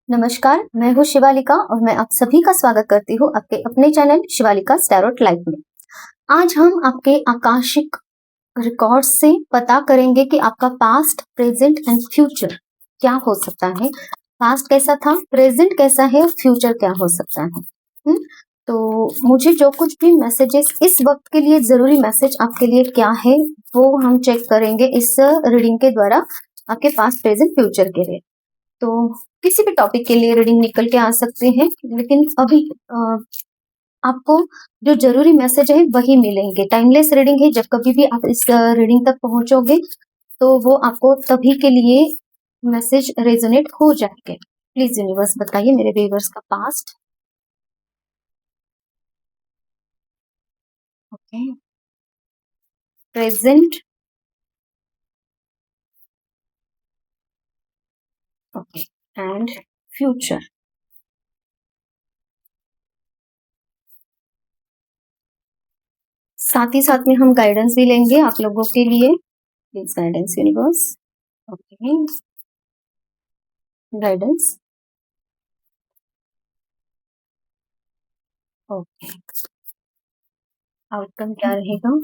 नमस्कार, मैं हूँ शिवालिका और मैं आप सभी का स्वागत करती हूँ आपके अपने चैनल शिवालिका टैरोट लाइफ में। आज हम आपके आकाशिक रिकॉर्ड से पता करेंगे कि आपका पास्ट, प्रेजेंट एंड फ्यूचर क्या हो सकता है। पास्ट कैसा था, प्रेजेंट कैसा है, फ्यूचर क्या हो सकता है। तो मुझे जो कुछ भी मैसेजेस इस वक्त के लिए जरूरी मैसेज आपके लिए क्या है वो हम चेक करेंगे इस रीडिंग के द्वारा आपके पास्ट, प्रेजेंट, फ्यूचर के लिए। तो किसी भी टॉपिक के लिए रीडिंग निकल के आ सकते हैं, लेकिन अभी आपको जो जरूरी मैसेज है वही मिलेंगे। टाइमलेस रीडिंग है, जब कभी भी आप इस रीडिंग तक पहुंचोगे तो वो आपको तभी के लिए मैसेज रेजोनेट हो जाएंगे। प्लीज यूनिवर्स बताइए मेरे व्यूअर्स का past, okay, present, okay, and future. साथ ही साथ में हम गाइडेंस भी लेंगे आप लोगों के लिए। Please guidance universe, okay, guidance, okay, outcome क्या रहेगा।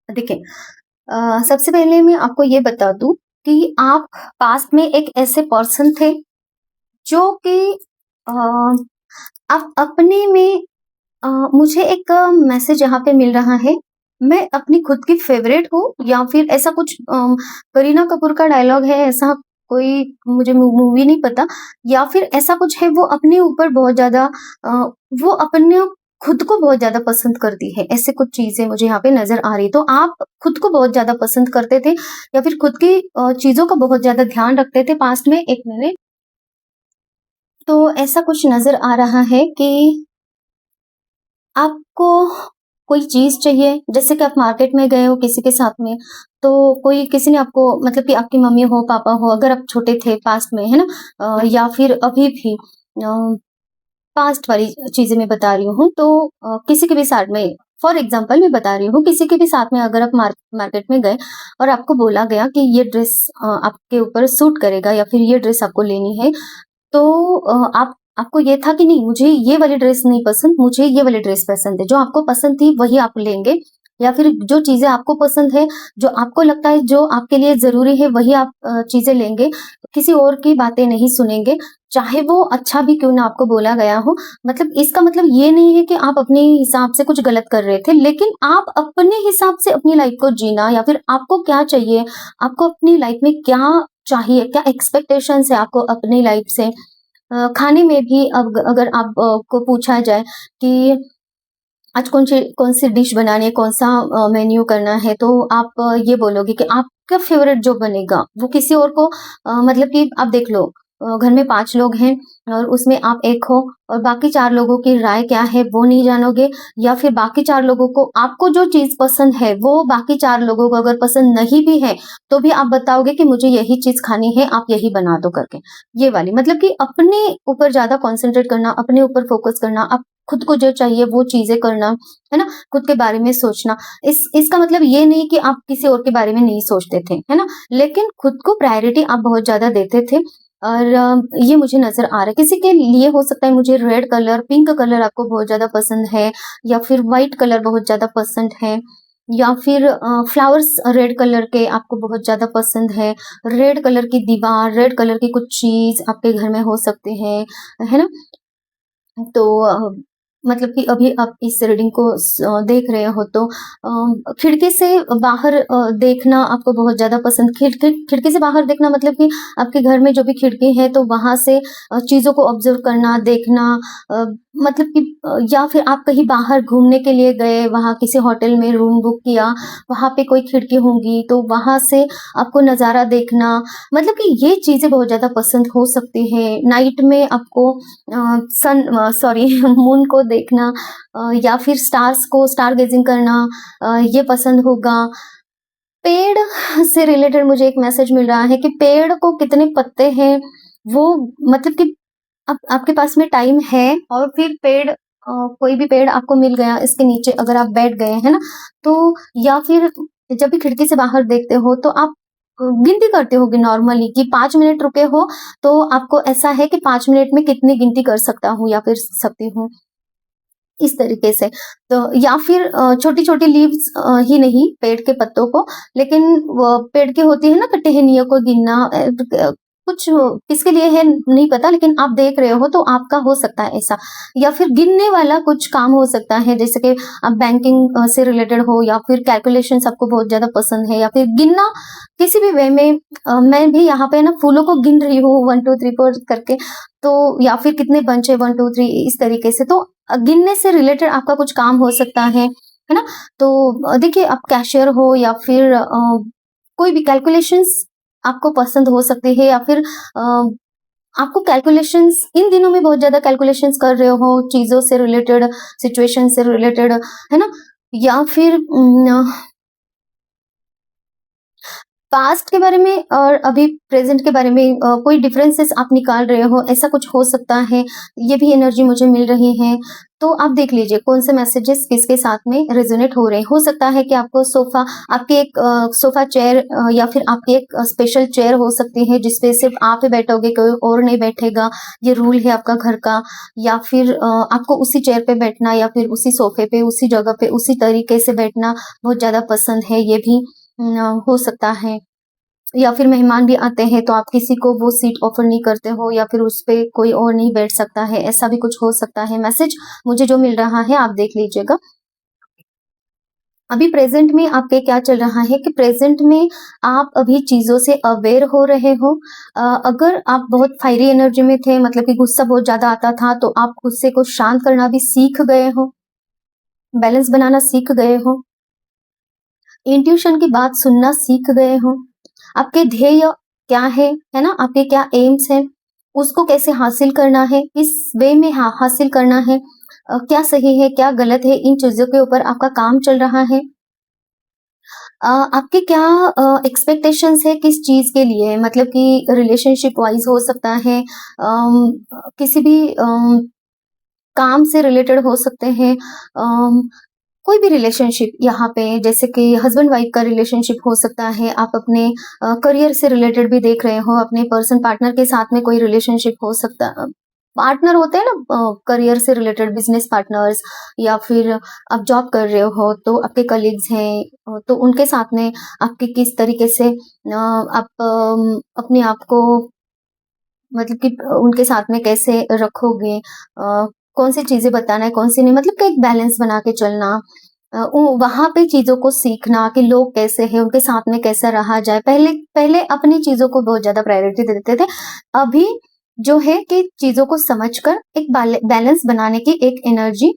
देखिए, सबसे पहले मैं आपको ये बता दूं कि आप पास्ट में एक ऐसे पर्सन थे जो कि आप अपने में मुझे एक मैसेज यहाँ पे मिल रहा है, मैं अपनी खुद की फेवरेट हूँ, या फिर ऐसा कुछ करीना कपूर का डायलॉग है, ऐसा कोई मुझे मूवी नहीं पता, या फिर ऐसा कुछ है। वो अपने ऊपर बहुत ज्यादा वो अपने खुद को बहुत ज्यादा पसंद करती है, ऐसे कुछ चीजें मुझे यहाँ पे नजर आ रही। तो आप खुद को बहुत ज्यादा पसंद करते थे या फिर खुद की चीजों का बहुत ज्यादा ध्यान रखते थे पास्ट में। एक मिनट, तो ऐसा कुछ नजर आ रहा है कि आपको कोई चीज चाहिए, जैसे कि आप मार्केट में गए हो किसी के साथ में, तो कोई किसी ने आपको, मतलब कि आपकी मम्मी हो, पापा हो, अगर आप छोटे थे पास्ट में, है ना, या फिर अभी भी पास्ट वाली चीजें मैं बता रही हूँ, तो किसी के भी साथ में, फॉर एग्जाम्पल मैं बता रही हूँ, किसी के भी साथ में अगर आप मार्केट में गए और आपको बोला गया कि ये ड्रेस आपके ऊपर सूट करेगा या फिर ये ड्रेस आपको लेनी है, तो आपको ये था कि नहीं, मुझे ये वाली ड्रेस नहीं पसंद, मुझे ये वाली ड्रेस पसंद है। जो आपको पसंद थी वही आप लेंगे, या फिर जो चीजें आपको पसंद है, जो आपको लगता है जो आपके लिए जरूरी है, वही आप चीजें लेंगे। किसी और की बातें नहीं सुनेंगे, चाहे वो अच्छा भी क्यों ना आपको बोला गया हो। मतलब इसका मतलब ये नहीं है कि आप अपने हिसाब से कुछ गलत कर रहे थे, लेकिन आप अपने हिसाब से अपनी लाइफ को जीना, या फिर आपको क्या चाहिए, आपको अपनी लाइफ में क्या चाहिए, क्या एक्सपेक्टेशंस है आपको अपनी लाइफ से। खाने में भी अब अगर आप को पूछा जाए कि आज कौन सी डिश बनानी है, कौन सा मेन्यू करना है, तो आप ये बोलोगे कि आपका फेवरेट जो बनेगा वो किसी और को मतलब कि आप देख लो, घर में 5 लोग हैं और उसमें आप एक हो, और बाकी 4 लोगों की राय क्या है वो नहीं जानोगे, या फिर बाकी 4 लोगों को आपको जो चीज पसंद है वो बाकी 4 लोगों को अगर पसंद नहीं भी है, तो भी आप बताओगे कि मुझे यही चीज खानी है, आप यही बना दो करके। ये वाली, मतलब कि अपने ऊपर ज्यादा कॉन्सेंट्रेट करना, अपने ऊपर फोकस करना, खुद को जो चाहिए वो चीजें करना, है ना, खुद के बारे में सोचना। इसका मतलब ये नहीं कि आप किसी और के बारे में नहीं सोचते थे, है ना, लेकिन खुद को प्रायोरिटी आप बहुत ज्यादा देते थे। और ये मुझे नजर आ रहा है। किसी के लिए हो सकता है मुझे रेड कलर, पिंक कलर आपको बहुत ज्यादा पसंद है, या फिर व्हाइट कलर बहुत ज्यादा पसंद है, या फिर फ्लावर्स रेड कलर के आपको बहुत ज्यादा पसंद है, रेड कलर की दीवार, रेड कलर की कुछ चीज आपके घर में हो सकते हैं, है ना। तो मतलब कि अभी आप इस रीडिंग को देख रहे हो तो खिड़की से बाहर देखना आपको बहुत ज्यादा पसंद। खिड़की से बाहर देखना मतलब कि आपके घर में जो भी खिड़की है तो वहां से चीजों को ऑब्जर्व करना, देखना, मतलब कि या फिर आप कहीं बाहर घूमने के लिए गए, वहां किसी होटल में रूम बुक किया, वहां पे कोई खिड़की होंगी तो वहां से आपको नजारा देखना, मतलब कि ये चीजें बहुत ज्यादा पसंद हो सकती है। नाइट में आपको सन सॉरी मून को देखना, या फिर स्टार्स को स्टार गेजिंग करना, ये पसंद होगा। पेड़ से रिलेटेड मुझे एक मैसेज मिल रहा है कि पेड़ को कितने पत्ते हैं वो, मतलब कि आपके पास में टाइम है और फिर पेड़ कोई भी पेड़ आपको मिल गया, इसके नीचे अगर आप बैठ गए, है ना? तो या फिर जब भी खिड़की से बाहर देखते हो तो आप गिनती करते होगे नॉर्मली कि 5 मिनट रुके हो, तो आपको ऐसा है कि 5 मिनट में कितनी गिनती कर सकता हूँ या फिर सकती हूँ, इस तरीके से। तो या फिर छोटी-छोटी लीव्स ही नहीं पेड़ के पत्तों को, लेकिन वो पेड़ की होती है ना कि टहनियों को गिनना, कुछ किसके लिए है नहीं पता, लेकिन आप देख रहे हो तो आपका हो सकता है ऐसा। या फिर गिनने वाला कुछ काम हो सकता है, जैसे कि आप बैंकिंग से रिलेटेड हो, या फिर कैलकुलेशंस आपको बहुत ज़्यादा पसंद है, या फिर गिनना किसी भी वे में। मैं भी यहाँ पे ना फूलों को गिन रही हूँ 1 2 3 4 करके, तो या फिर कितने बंच है 1 2 3 इस तरीके से। तो गिनने से रिलेटेड आपका कुछ काम हो सकता है ना? तो देखिए, आप कैशियर हो या फिर कोई भी कैलकुलेशंस आपको पसंद हो सकती है, या फिर आपको कैलकुलेशंस इन दिनों में बहुत ज़्यादा कैलकुलेशंस कर रहे हो चीज़ों से रिलेटेड, सिचुएशन से रिलेटेड, है ना? या फिर पास्ट के बारे में और अभी प्रेजेंट के बारे में कोई डिफरेंसेस आप निकाल रहे हो, ऐसा कुछ हो सकता है। ये भी एनर्जी मुझे मिल रही है। तो आप देख लीजिए कौन से मैसेजेस किसके साथ में रेजोनेट हो रहे हैं। हो सकता है कि आपको सोफा, आपके एक सोफा चेयर, या फिर आपकी एक स्पेशल चेयर हो सकती है जिसपे सिर्फ आप ही बैठोगे, कोई और नहीं बैठेगा, ये रूल है आपका घर का। या फिर आपको उसी चेयर पे बैठना, या फिर उसी सोफे पे, उसी जगह पे, उसी तरीके से बैठना बहुत ज़्यादा पसंद है, ये भी हो सकता है। या फिर मेहमान भी आते हैं तो आप किसी को वो सीट ऑफर नहीं करते हो, या फिर उस पे कोई और नहीं बैठ सकता है, ऐसा भी कुछ हो सकता है। मैसेज मुझे जो मिल रहा है आप देख लीजिएगा। अभी प्रेजेंट में आपके क्या चल रहा है कि प्रेजेंट में आप अभी चीज़ों से अवेयर हो रहे हो। अगर आप बहुत फायरी एनर्जी में थे, मतलब कि गुस्सा बहुत ज़्यादा आता था, तो आप गुस्से को शांत करना भी सीख गए हो, बैलेंस बनाना सीख गए हो, इंट्यूशन की बात सुनना सीख गए हो। आपके ध्येय क्या है ना? आपके क्या एम्स हैं, उसको कैसे हासिल करना है, किस वे में हासिल करना है, क्या सही है, क्या गलत है, इन चीज़ों के ऊपर आपका काम चल रहा है। आपके क्या एक्सपेक्टेशंस है किस चीज़ के लिए, मतलब कि रिलेशनशिप वाइज़ हो सकता है, किसी भी काम से रिलेटेड हो सकते हैं, कोई भी रिलेशनशिप यहाँ पे, जैसे कि हस्बैंड वाइफ का रिलेशनशिप हो सकता है, आप अपने करियर से रिलेटेड भी देख रहे हो, अपने पर्सन पार्टनर के साथ में कोई रिलेशनशिप हो सकता, पार्टनर होते हैं ना करियर से रिलेटेड, बिजनेस पार्टनर्स, या फिर आप जॉब कर रहे हो तो आपके कलीग्स हैं, तो उनके साथ में आपके किस तरीके से आप अपने आप को, मतलब कि उनके साथ में कैसे रखोगे, कौन सी चीज़ें बताना है, कौन सी नहीं, मतलब कि एक बैलेंस बना के चलना। वहाँ पे चीज़ों को सीखना कि लोग कैसे हैं, उनके साथ में कैसा रहा जाए। पहले पहले अपनी चीज़ों को बहुत ज़्यादा प्रायोरिटी दे देते थे। अभी जो है कि चीज़ों को समझकर एक बैलेंस बनाने की एक एनर्जी,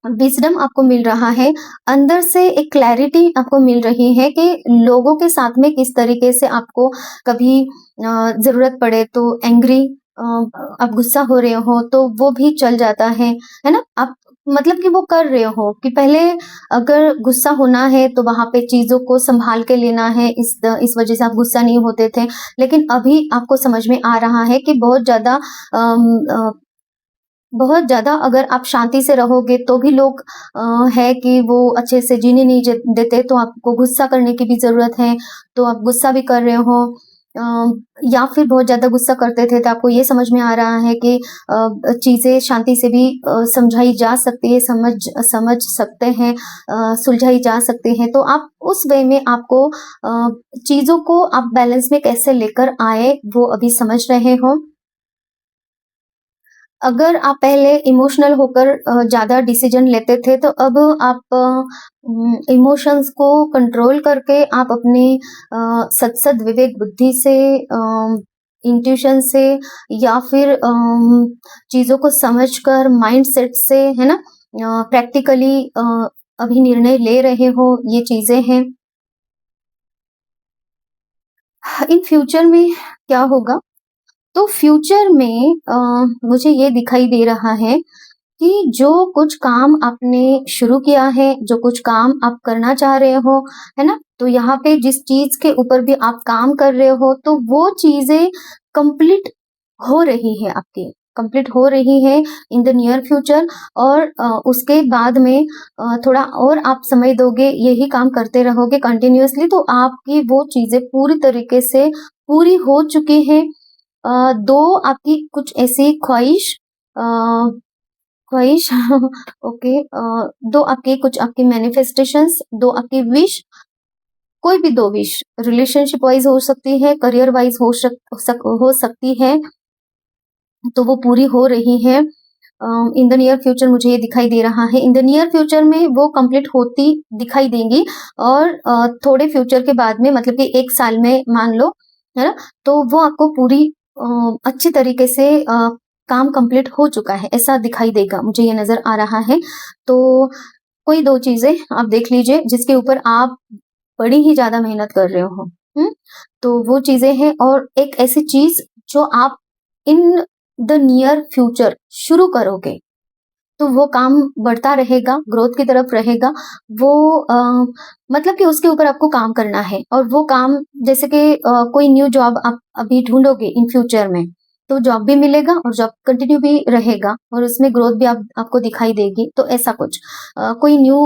विज़डम आपको मिल रहा है। अंदर से एक क्लैरिटी आपको मिल रही है कि लोगों के साथ में किस तरीके से आपको कभी ज़रूरत पड़े तो एंग्री, आप गुस्सा हो रहे हो तो वो भी चल जाता है ना? आप मतलब कि वो कर रहे हो कि पहले अगर गुस्सा होना है तो वहाँ पे चीज़ों को सँभाल के लेना है, इस वज़ह से आप गुस्सा नहीं होते थे। लेकिन अभी आपको समझ में आ रहा है कि बहुत ज़्यादा अगर आप शांति से रहोगे तो भी लोग है कि वो अच्छे से जीने नहीं देते, तो आपको गुस्सा करने की भी ज़रूरत है, तो आप गुस्सा भी कर रहे हो। या फिर बहुत ज़्यादा गुस्सा करते थे तो आपको ये समझ में आ रहा है कि चीज़ें शांति से भी समझाई जा सकती है, समझ सकते हैं, सुलझाई जा सकती हैं। तो आप उस वे में आपको चीज़ों को आप बैलेंस में कैसे लेकर आए वो अभी समझ रहे हो। अगर आप पहले इमोशनल होकर ज़्यादा डिसीजन लेते थे, तो अब आप इमोशंस को कंट्रोल करके आप अपने सद विवेक बुद्धि से, इंट्यूशन से, या फिर चीज़ों को समझकर माइंडसेट से, है ना? प्रैक्टिकली अभी निर्णय ले रहे हो, ये चीज़ें हैं। इन फ्यूचर में क्या होगा? तो फ्यूचर में मुझे ये दिखाई दे रहा है कि जो कुछ काम आपने शुरू किया है, जो कुछ काम आप करना चाह रहे हो, है ना? तो यहाँ पे जिस चीज़ के ऊपर भी आप काम कर रहे हो, तो वो चीज़ें कंप्लीट हो रही है आपकी। कंप्लीट हो रही है इन द नियर फ्यूचर, और उसके बाद में थोड़ा और आप समय दोगे, यही काम करते रहोगे कंटिन्यूअसली, तो आपकी वो चीज़ें पूरी तरीके से पूरी हो चुकी हैं। 2 आपकी कुछ ऐसी अ, ख्वाहिश ओके, 2 आपकी कुछ आपकी मैनिफेस्टेशंस, 2 आपकी विश, कोई भी 2 विश रिलेशनशिप वाइज़ हो सकती है, करियर वाइज़ हो सकती है, तो वो पूरी हो रही है। इन द नियर फ्यूचर मुझे ये दिखाई दे रहा है। इन द नियर फ्यूचर में वो कंप्लीट होती दिखाई देंगी, और थोड़े फ्यूचर के बाद में, मतलब कि 1 साल में मान लो, है ना? तो वो आपको पूरी अच्छी तरीके से काम कंप्लीट हो चुका है, ऐसा दिखाई देगा, मुझे ये नज़र आ रहा है। तो कोई 2 चीज़ें आप देख लीजिए जिसके ऊपर आप बड़ी ही ज़्यादा मेहनत कर रहे हो। तो वो चीज़ें हैं, और एक ऐसी चीज़ जो आप इन द नियर फ्यूचर शुरू करोगे, तो वो काम बढ़ता रहेगा, ग्रोथ की तरफ रहेगा। वो मतलब कि उसके ऊपर आपको काम करना है, और वो काम जैसे कि कोई न्यू जॉब आप अभी ढूँढोगे इन फ्यूचर में, तो जॉब भी मिलेगा और जॉब कंटिन्यू भी रहेगा, और उसमें ग्रोथ भी आपको दिखाई देगी, तो ऐसा कुछ। कोई न्यू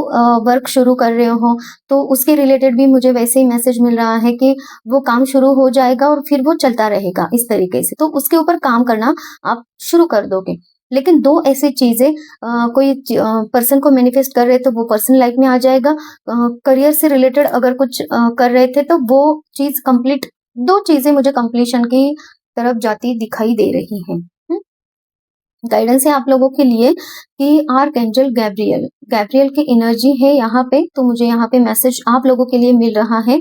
वर्क शुरू कर रहे हो, तो उसके रिलेटेड भी मुझे वैसे ही मैसेज मिल रहा है कि वो काम शुरू हो जाएगा और फिर वो चलता रहेगा इस तरीके से, तो उसके ऊपर काम करना आप शुरू कर दोगे। लेकिन 2 ऐसी चीज़ें, कोई पर्सन को मैनिफेस्ट कर रहे, तो वो पर्सन लाइफ में आ जाएगा। करियर से रिलेटेड अगर कुछ कर रहे थे, तो वो चीज़ कंप्लीट, 2 चीज़ें मुझे कंप्लीशन की तरफ जाती दिखाई दे रही हैं। गाइडेंस है आप लोगों के लिए कि आर्कएंजल गैब्रियल, गैब्रियल की एनर्जी है यहाँ पे, तो मुझे यहाँ पे मैसेज आप लोगों के लिए मिल रहा है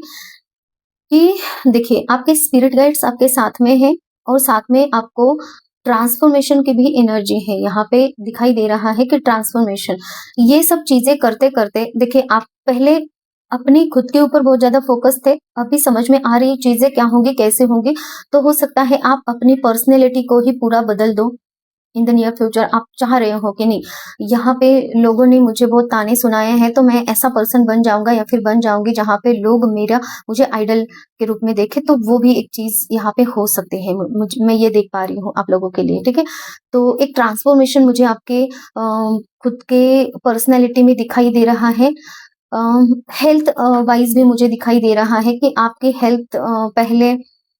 कि देखिए, आपके स्पिरिट गाइड्स आपके साथ में हैं, और साथ में आपको ट्रांसफॉर्मेशन की भी एनर्जी है, यहाँ पे दिखाई दे रहा है कि ट्रांसफॉर्मेशन, ये सब चीज़ें करते-करते देखिए, आप पहले अपनी खुद के ऊपर बहुत ज़्यादा फ़ोकस थे, अभी समझ में आ रही चीज़ें क्या होंगी, कैसे होंगी, तो हो सकता है आप अपनी पर्सनैलिटी को ही पूरा बदल दो। इन द नियर फ्यूचर आप चाह रहे हो कि नहीं, यहाँ पे लोगों ने मुझे बहुत ताने सुनाए हैं, तो मैं ऐसा पर्सन बन जाऊँगा या फिर बन जाऊँगी जहाँ पे लोग मुझे आइडल के रूप में देखें, तो वो भी एक चीज़ यहाँ पे हो सकती है। मैं ये देख पा रही हूँ आप लोगों के लिए, ठीक है? तो एक ट्रांसफॉर्मेशन मुझे आपके खुद के पर्सनैलिटी में दिखाई दे रहा है। अ, हेल्थ वाइज़ भी मुझे दिखाई दे रहा है कि आपकी हेल्थ पहले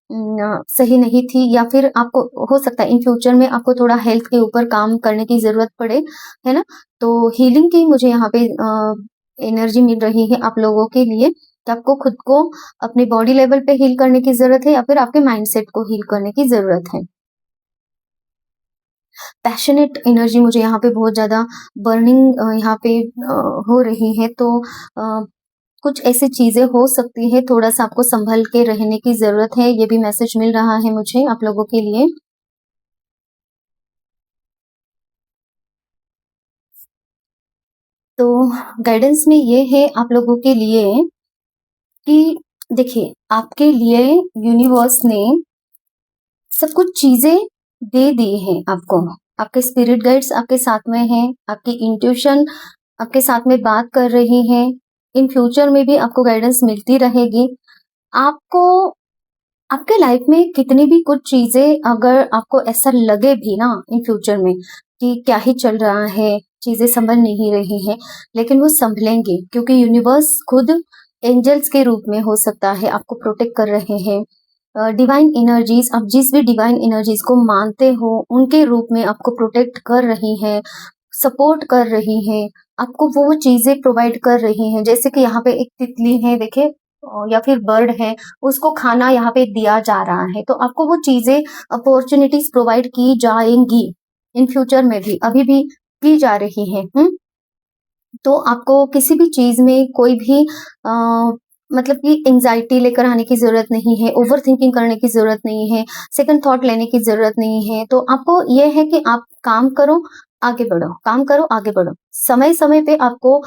सही नहीं थी, या फिर आपको हो सकता है इन फ्यूचर में आपको थोड़ा हेल्थ के ऊपर काम करने की ज़रूरत पड़े, है ना? तो हीलिंग की मुझे यहाँ पे एनर्जी मिल रही है आप लोगों के लिए, कि आपको खुद को अपने बॉडी लेवल पे हील करने की ज़रूरत है, या फिर आपके माइंडसेट को हील करने की ज़रूरत है। पैशनेट एनर्जी मुझे यहाँ पे बहुत ज़्यादा बर्निंग यहाँ पे हो रही है, तो कुछ ऐसी चीज़ें हो सकती है, थोड़ा-सा आपको सँभल के रहने की ज़रूरत है, ये भी मैसेज मिल रहा है मुझे आप लोगों के लिए। तो गाइडेंस में ये है आप लोगों के लिए कि देखिए, आपके लिए यूनिवर्स ने सब कुछ चीज़ें दे दी हैं आपको। आपके स्पिरिट गाइड्स आपके साथ में हैं, आपकी इंट्यूशन आपके साथ में बात कर रही है। इन फ्यूचर में भी आपको गाइडेंस मिलती रहेगी। आपको आपके लाइफ में कितनी भी कुछ चीज़ें, अगर आपको ऐसा लगे भी ना इन फ्यूचर में कि क्या ही चल रहा है, चीज़ें संभल नहीं रही हैं, लेकिन वो संभलेंगी, क्योंकि यूनिवर्स खुद एंजल्स के रूप में हो सकता है आपको प्रोटेक्ट कर रहे हैं। डिवाइन एनर्जीज़, आप जिस भी डिवाइन एनर्जीज़ को मानते हो, उनके रूप में आपको प्रोटेक्ट कर रही हैं, सपोर्ट कर रही हैं, आपको वो चीज़ें प्रोवाइड कर रही हैं। जैसे कि यहाँ पे एक तितली है देखिए, या फिर बर्ड है, उसको खाना यहाँ पे दिया जा रहा है, तो आपको वो चीज़ें, अपॉर्च्युनिटीज़ प्रोवाइड की जाएँगी, इन फ्यूचर में भी, अभी भी की जा रही हैं। तो आपको किसी भी चीज़ में कोई भी मतलब कि एंग्ज़ायटी लेकर आने की ज़रूरत नहीं है, ओवरथिंकिंग करने की ज़रूरत नहीं है, सेकंड थॉट लेने की ज़रूरत नहीं है। तो आपको ये है कि आप काम करो, आगे बढ़ो, काम करो, आगे बढ़ो। समय-समय पे आपको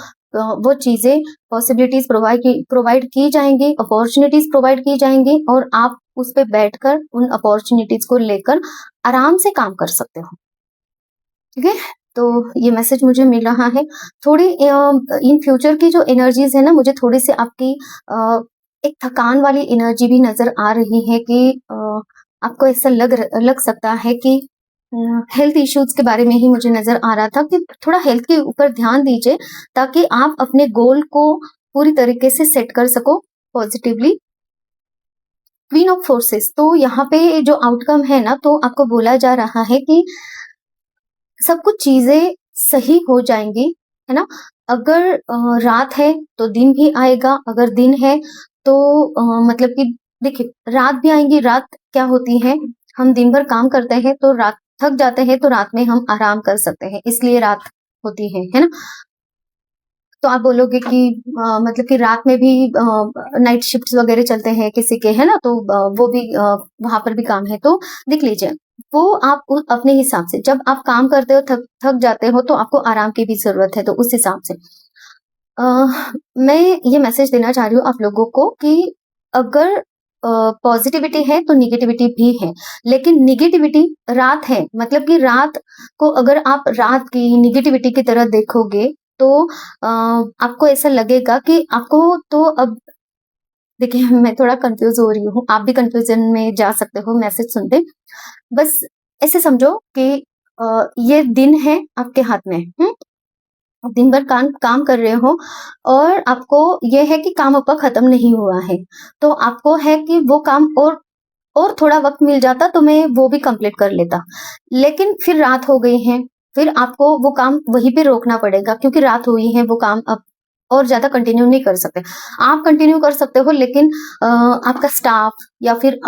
वो चीज़ें, पॉसिबिलिटीज़ प्रोवाइड की जाएँगी, अपॉर्च्युनिटीज़ प्रोवाइड की जाएँगी, और आप उस पे बैठकर उन अपॉर्च्युनिटीज़ को लेकर आराम से काम कर सकते हो। ठीक है? तो ये मैसेज मुझे मिल रहा है। थोड़ी इन फ्यूचर की जो एनर्जीज़ है ना, मुझे थोड़ी-सी आपकी एक थकान वाली एनर्जी भी नज़र आ रही है कि आपको ऐसा लग सकता है कि हेल्थ इश्यूज के बारे में ही मुझे नज़र आ रहा था कि थोड़ा हेल्थ के ऊपर ध्यान दीजिए ताकि आप अपने गोल को पूरी तरीके से सेट कर सको पॉजिटिवली। क्वीन ऑफ फोर्सेस, तो यहाँ पे जो आउटकम है ना, तो आपको बोला जा रहा है कि सब कुछ चीजें सही हो जाएंगी, है ना। अगर रात है तो दिन भी आएगा, अगर दिन है तो मतलब कि देखिए रात भी आएंगी। रात क्या होती है, हम दिन भर काम करते हैं तो रात थक जाते हैं, तो रात में हम आराम कर सकते हैं, इसलिए रात होती है ना। तो आप बोलोगे कि मतलब कि रात में भी नाइट शिफ्ट्स वगैरह चलते हैं किसी के, है ना, तो वो भी वहां पर भी काम है। तो देख लीजिए, वो आप अपने हिसाब से जब आप काम करते हो, थक थक जाते हो, तो आपको आराम की भी जरूरत है, तो उस हिसाब से मैं ये मैसेज देना चाह रही हूँ आप लोगों को कि अगर पॉजिटिविटी है तो निगेटिविटी भी है, लेकिन निगेटिविटी रात है, मतलब कि रात को अगर आप रात की निगेटिविटी की तरह देखोगे तो आपको ऐसा लगेगा कि आपको तो अब देखिए मैं थोड़ा कंफ्यूज हो रही हूँ, आप भी कंफ्यूजन में जा सकते हो मैसेज सुनते। बस ऐसे समझो कि ये दिन है आपके हाथ में, दिन भर काम काम कर रहे हो और आपको ये है कि काम आपका खत्म नहीं हुआ है, तो आपको है कि वो काम और थोड़ा वक्त मिल जाता तो मैं वो भी कंप्लीट कर लेता, लेकिन फिर रात हो गई है, फिर आपको वो काम वहीं पे रोकना पड़ेगा क्योंकि रात हुई है, वो काम अब और ज्यादा कंटिन्यू नहीं कर सकते। आप कंटिन्यू कर सकते हो, लेकिन आपका स्टाफ या फिर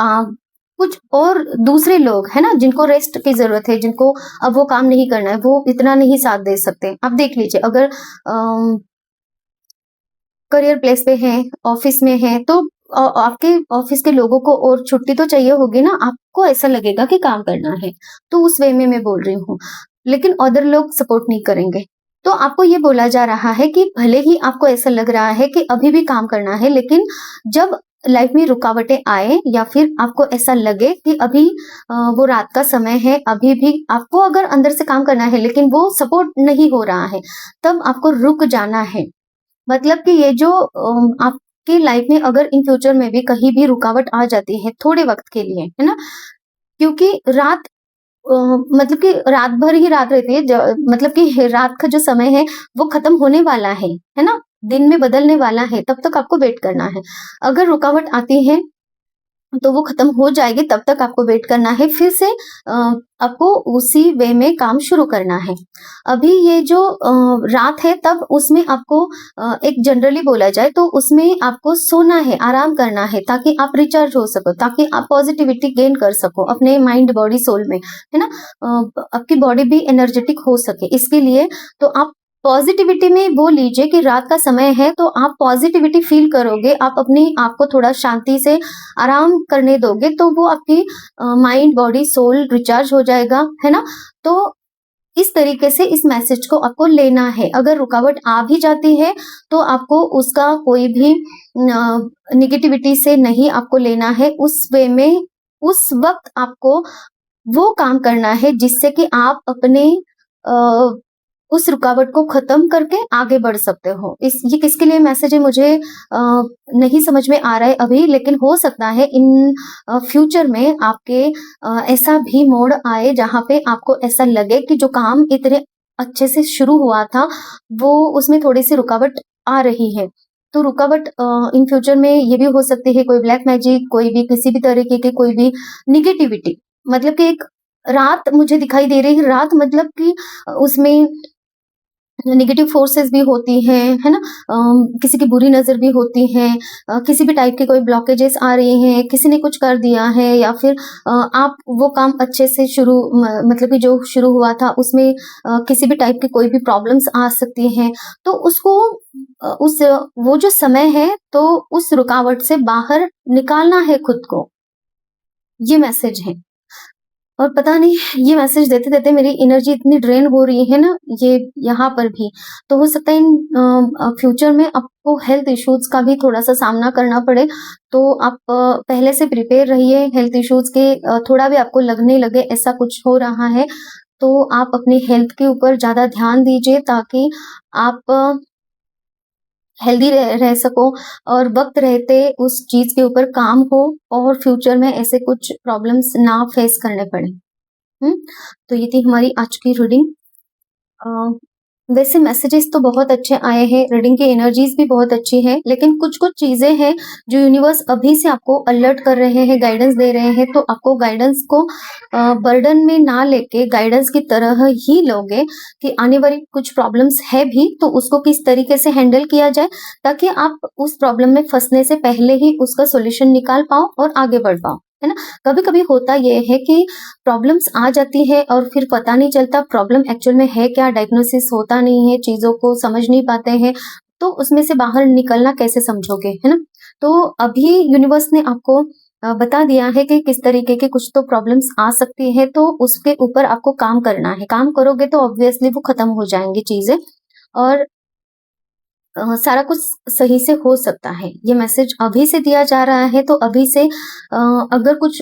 कुछ और दूसरे लोग है ना, जिनको रेस्ट की जरूरत है, जिनको अब वो काम नहीं करना है, वो इतना नहीं साथ दे सकते। आप देख लीजिए, अगर करियर प्लेस पे हैं, ऑफिस में हैं, तो आपके ऑफिस के लोगों को और छुट्टी तो चाहिए होगी ना, आपको ऐसा लगेगा कि काम करना है, तो उस वे में मैं बोल रही हूँ, लेकिन अदर लोग सपोर्ट नहीं करेंगे। तो आपको ये बोला जा रहा है कि भले ही आपको ऐसा लग रहा है कि अभी भी काम करना है, लेकिन जब लाइफ में रुकावटें आए या फिर आपको ऐसा लगे कि अभी वो रात का समय है, अभी भी आपको अगर अंदर से काम करना है लेकिन वो सपोर्ट नहीं हो रहा है, तब आपको रुक जाना है। मतलब कि ये जो आपकी लाइफ में अगर इन फ्यूचर में भी कहीं भी रुकावट आ जाती है थोड़े वक्त के लिए, है ना, क्योंकि रात मतलब कि रात भर ही रात रहती है, मतलब कि रात का जो समय है वो खत्म होने वाला है ना, दिन में बदलने वाला है, तब तक आपको वेट करना है। अगर रुकावट आती है तो वो खत्म हो जाएगी, तब तक आपको वेट करना है, फिर से आपको उसी वे में काम शुरू करना है। अभी ये जो रात है, तब उसमें आपको एक जनरली बोला जाए तो उसमें आपको सोना है, आराम करना है, ताकि आप रिचार्ज हो सको, ताकि आप पॉजिटिविटी गेन कर सको अपने माइंड बॉडी सोल में, है ना। आपकी बॉडी भी एनर्जेटिक हो सके, इसके लिए तो आप पॉजिटिविटी में वो लीजिए कि रात का समय है तो आप पॉजिटिविटी फील करोगे, आप अपनी आप को थोड़ा शांति से आराम करने दोगे, तो वो आपकी माइंड बॉडी सोल रिचार्ज हो जाएगा, है ना। तो इस तरीके से इस मैसेज को आपको लेना है। अगर रुकावट आ भी जाती है तो आपको उसका कोई भी निगेटिविटी से नहीं आपको लेना है, उस वे में उस वक्त आपको वो काम करना है जिससे कि आप अपने उस रुकावट को खत्म करके आगे बढ़ सकते हो। ये किसके लिए मैसेज है मुझे नहीं समझ में आ रहा है अभी, लेकिन हो सकता है इन फ्यूचर में आपके ऐसा भी मोड़ आए जहाँ पे आपको ऐसा लगे कि जो काम इतने अच्छे से शुरू हुआ था वो उसमें थोड़ी सी रुकावट आ रही है। तो रुकावट इन फ्यूचर में ये भी हो सकती है, कोई ब्लैक मैजिक, कोई भी किसी भी तरीके की कोई भी निगेटिविटी, मतलब कि एक रात मुझे दिखाई दे रही है। रात मतलब कि उसमें नेगेटिव फोर्सेस भी होती हैं, है ना। किसी की बुरी नज़र भी होती है, किसी भी टाइप की कोई ब्लॉकेजेस आ रही हैं, किसी ने कुछ कर दिया है, या फिर आप वो काम अच्छे से शुरू मतलब कि जो शुरू हुआ था उसमें किसी भी टाइप की कोई भी प्रॉब्लम्स आ सकती हैं। तो उसको उस वो जो समय है तो उस रुकावट से बाहर निकालना है खुद को, ये मैसेज है। और पता नहीं ये मैसेज देते-देते मेरी एनर्जी इतनी ड्रेन हो रही है ना, ये यहाँ पर भी। तो हो सकता है इन फ्यूचर में आपको हेल्थ इश्यूज़ का भी थोड़ा-सा सामना करना पड़े, तो आप पहले से प्रिपेयर रहिए। हेल्थ इश्यूज़ के थोड़ा भी आपको लगने लगे ऐसा कुछ हो रहा है, तो आप अपनी हेल्थ के ऊपर ज़्यादा ध्यान दीजिए, ताकि आप हेल्दी रह सको और वक्त रहते उस चीज़ के ऊपर काम हो और फ्यूचर में ऐसे कुछ प्रॉब्लम्स ना फेस करने पड़े। तो ये थी हमारी आज की रीडिंग। वैसे मैसेजेस तो बहुत अच्छे आए हैं, रीडिंग की एनर्जीज भी बहुत अच्छी है, लेकिन कुछ कुछ चीजें हैं जो यूनिवर्स अभी से आपको अलर्ट कर रहे हैं, गाइडेंस दे रहे हैं, तो आपको गाइडेंस को बर्डन में ना लेके गाइडेंस की तरह ही लोगे कि आने वाली कुछ प्रॉब्लम्स है भी तो उसको किस तरीके से हैंडल किया जाए ताकि आप उस प्रॉब्लम में फंसने से पहले ही उसका सोल्यूशन निकाल पाओ और आगे बढ़ पाओ, है ना। कभी कभी होता यह है कि प्रॉब्लम्स आ जाती है और फिर पता नहीं चलता प्रॉब्लम एक्चुअल में है क्या, डायग्नोसिस होता नहीं है, चीजों को समझ नहीं पाते हैं, तो उसमें से बाहर निकलना कैसे समझोगे, है ना। तो अभी यूनिवर्स ने आपको बता दिया है कि किस तरीके के कुछ तो प्रॉब्लम्स आ सकती है, तो उसके ऊपर आपको काम करना है। काम करोगे तो ऑब्वियसली वो खत्म हो जाएंगी चीजें और सारा कुछ सही से हो सकता है। ये मैसेज अभी से दिया जा रहा है, तो अभी से अगर कुछ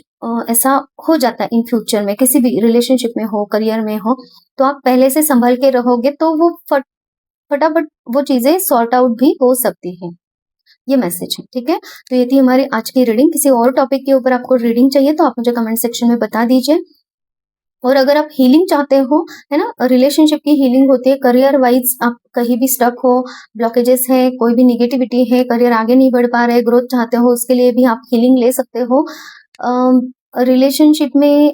ऐसा हो जाता है इन फ्यूचर में, किसी भी रिलेशनशिप में हो, करियर में हो, तो आप पहले से संभल के रहोगे तो वो फटाफट वो चीजें सॉर्ट आउट भी हो सकती है। ये मैसेज है, ठीक है। तो ये थी हमारी आज की रीडिंग। किसी और टॉपिक के ऊपर आपको रीडिंग चाहिए तो आप मुझे कमेंट सेक्शन में बता दीजिए। और अगर आप हीलिंग चाहते हो, है ना, रिलेशनशिप की हीलिंग होती है, करियर वाइज आप कहीं भी स्टक हो, ब्लॉकेजेस है, कोई भी निगेटिविटी है, करियर आगे नहीं बढ़ पा रहे, ग्रोथ चाहते हो, उसके लिए भी आप हीलिंग ले सकते हो। रिलेशनशिप में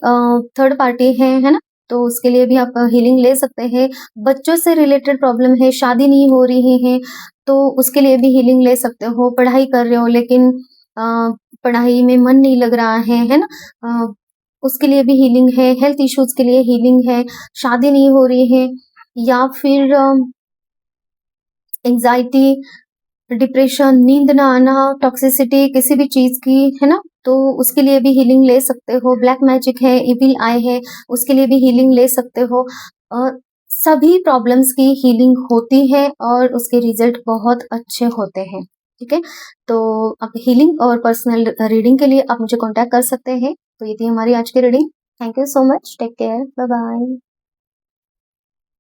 थर्ड पार्टी है ना, तो उसके लिए भी आप हीलिंग ले सकते हैं। बच्चों से रिलेटेड प्रॉब्लम है, शादी नहीं हो रही है, तो उसके लिए भी हीलिंग ले सकते हो। पढ़ाई कर रहे हो लेकिन पढ़ाई में मन नहीं लग रहा है ना, उसके लिए भी हीलिंग है। हेल्थ इश्यूज के लिए हीलिंग है। शादी नहीं हो रही है या फिर एंजाइटी, डिप्रेशन, नींद ना आना, टॉक्सिसिटी किसी भी चीज की, है ना, तो उसके लिए भी हीलिंग ले सकते हो। ब्लैक मैजिक है, इविल आई है, उसके लिए भी हीलिंग ले सकते हो। सभी प्रॉब्लम्स की हीलिंग होती है और उसके रिजल्ट बहुत अच्छे होते हैं, ठीक है। तो आप हीलिंग और पर्सनल रीडिंग के लिए आप मुझे कांटेक्ट कर सकते हैं। तो ये थी हमारी आज की reading. Thank you so much, take care, bye bye.